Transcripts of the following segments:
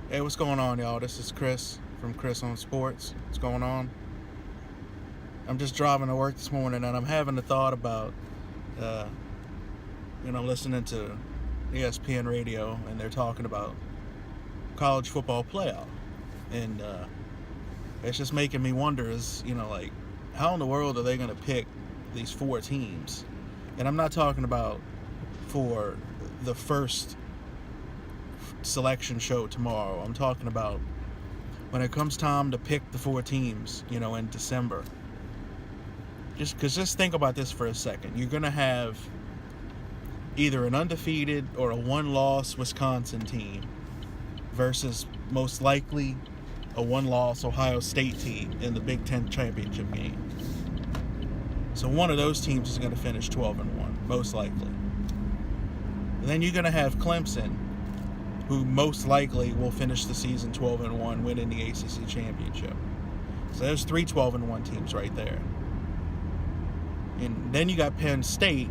Hey, what's going on, y'all? This is Kris from KrisonSports. What's going on? I'm just driving to work this morning, and I'm having a thought about, listening to ESPN radio, and they're talking about college football playoff, and it's just making me wonder: how in the world are they going to pick these four teams? And I'm not talking about for the first selection show tomorrow. I'm talking about when it comes time to pick the four teams, in December. Just think about this for a second. You're going to have either an undefeated or a one-loss Wisconsin team versus most likely a one-loss Ohio State team in the Big Ten championship game. So one of those teams is going to finish 12-1, most likely. And then you're going to have Clemson, who most likely will finish the season 12-1, winning the ACC championship. So there's three 12-1 teams right there. And then you got Penn State,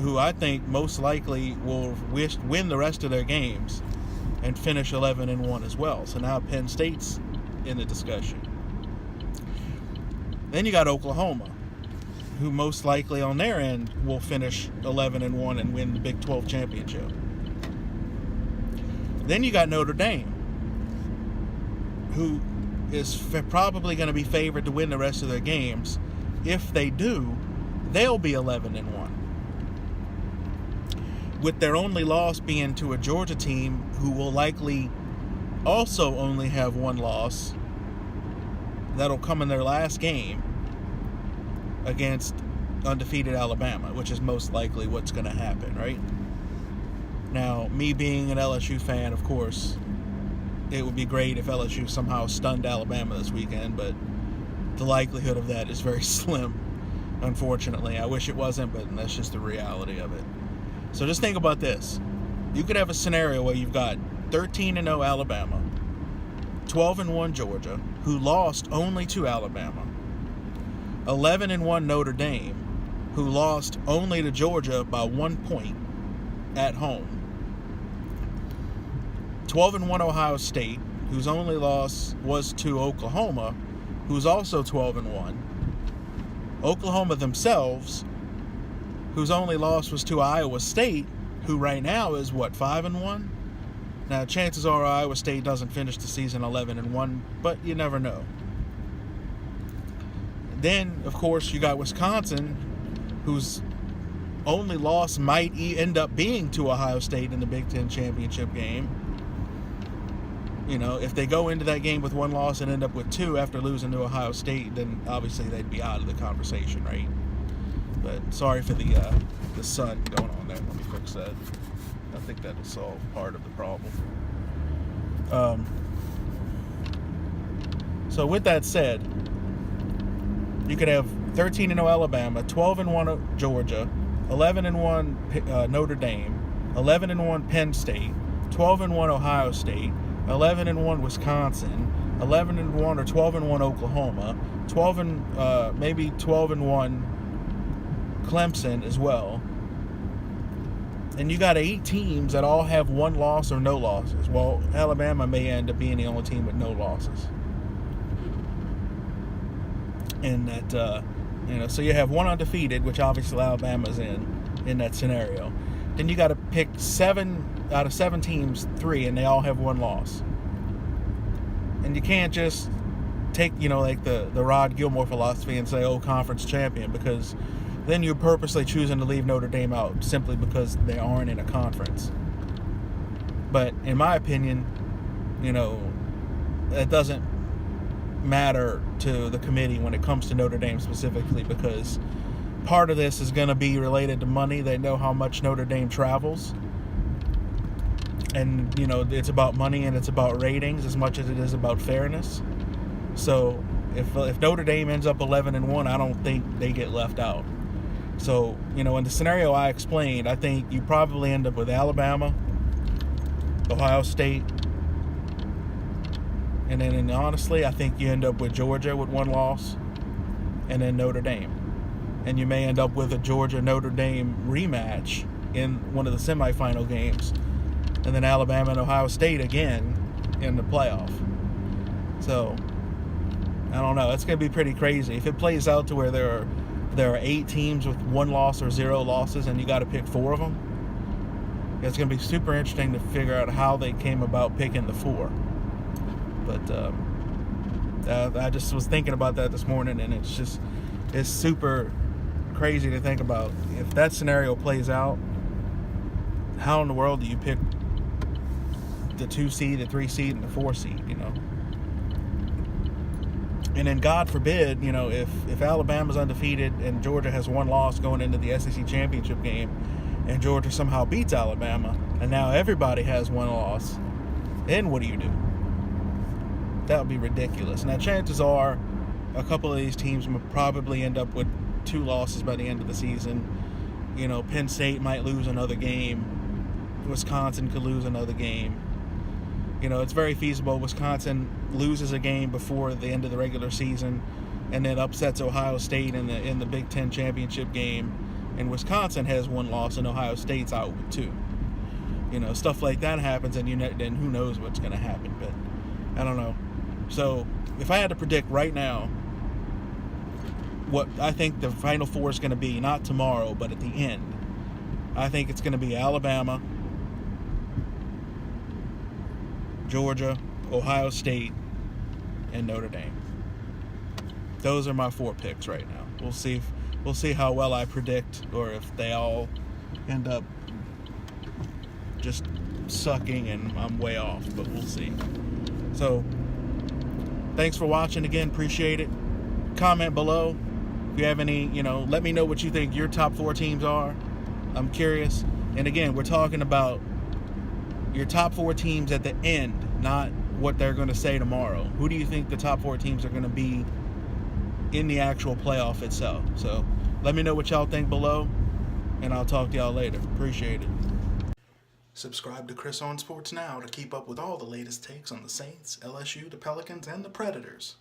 who I think most likely will win the rest of their games and finish 11-1 as well. So now Penn State's in the discussion. Then you got Oklahoma, who most likely on their end will finish 11-1 and win the Big 12 championship. Then you got Notre Dame, who is probably going to be favored to win the rest of their games. If they do, they'll be 11-1. With their only loss being to a Georgia team who will likely also only have one loss. That'll come in their last game against undefeated Alabama, which is most likely what's going to happen, right? Now, me being an LSU fan, of course, it would be great if LSU somehow stunned Alabama this weekend, but the likelihood of that is very slim, unfortunately. I wish it wasn't, but that's just the reality of it. So just think about this. You could have a scenario where you've got 13-0 Alabama, 12-1 Georgia, who lost only to Alabama, 11-1 Notre Dame, who lost only to Georgia by 1 point at home, 12-1 Ohio State, whose only loss was to Oklahoma, who's also 12-1. Oklahoma themselves, whose only loss was to Iowa State, who right now is, 5-1? Now, chances are Iowa State doesn't finish the season 11-1, but you never know. Then, of course, you got Wisconsin, whose only loss might end up being to Ohio State in the Big Ten championship game. If they go into that game with one loss and end up with two after losing to Ohio State, then obviously they'd be out of the conversation, right? But sorry for the sun going on there. Let me fix that. I think that'll solve part of the problem. So with that said, you could have 13-0 Alabama, 12-1 Georgia, 11-1 Notre Dame, 11-1 Penn State, 12-1 Ohio State, 11-1 Wisconsin, 11-1 or 12-1 Oklahoma, 12-1 Clemson as well. And you got 8 teams that all have one loss or no losses. Well, Alabama may end up being the only team with no losses. And that, so you have one undefeated, which obviously Alabama's in that scenario. Then you got to pick 7 out of 7 teams, 3, and they all have one loss. And you can't just take, the Rod Gilmore philosophy and say, conference champion, because then you're purposely choosing to leave Notre Dame out simply because they aren't in a conference. But in my opinion, it doesn't matter to the committee when it comes to Notre Dame specifically, because part of this is going to be related to money. They know how much Notre Dame travels. And, it's about money and it's about ratings as much as it is about fairness. So if Notre Dame ends up 11-1, I don't think they get left out. So, in the scenario I explained, I think you probably end up with Alabama, Ohio State, and then honestly, I think you end up with Georgia with one loss, and then Notre Dame. And you may end up with a Georgia-Notre Dame rematch in one of the semifinal games and then Alabama and Ohio State again in the playoff. So I don't know. It's going to be pretty crazy if it plays out to where there are 8 teams with 1 loss or 0 losses, and you got to pick 4 of them. It's going to be super interesting to figure out how they came about picking the 4. But I just was thinking about that this morning, and it's super crazy to think about. If that scenario plays out, how in the world do you pick the 2 seed, the 3 seed, and the 4 seed, you know? And then God forbid, you know, if Alabama's undefeated and Georgia has 1 loss going into the SEC championship game, and Georgia somehow beats Alabama, and now everybody has 1 loss, then what do you do? That would be ridiculous. Now, chances are a couple of these teams will probably end up with 2 losses by the end of the season. You know, Penn State might lose another game. Wisconsin could lose another game. You know, it's very feasible Wisconsin loses a game before the end of the regular season and then upsets Ohio State in the Big Ten championship game, and Wisconsin has 1 loss and Ohio State's out with 2. You know, stuff like that happens, and then who knows what's going to happen. But I don't know. So if I had to predict right now what I think the Final Four is going to be, not tomorrow, but at the end, I think it's going to be Alabama, Georgia, Ohio State, and Notre Dame. Those are my 4 picks right now. We'll see how well I predict, or if they all end up just sucking and I'm way off, but we'll see. So thanks for watching again. Appreciate it. Comment below if you have any, you know, let me know what you think your top 4 teams are. I'm curious. And again, we're talking about your top 4 teams at the end, not what they're going to say tomorrow. Who do you think the top 4 teams are going to be in the actual playoff itself? So let me know what y'all think below, and I'll talk to y'all later. Appreciate it. Subscribe to KrisonSports now to keep up with all the latest takes on the Saints, LSU, the Pelicans, and the Predators.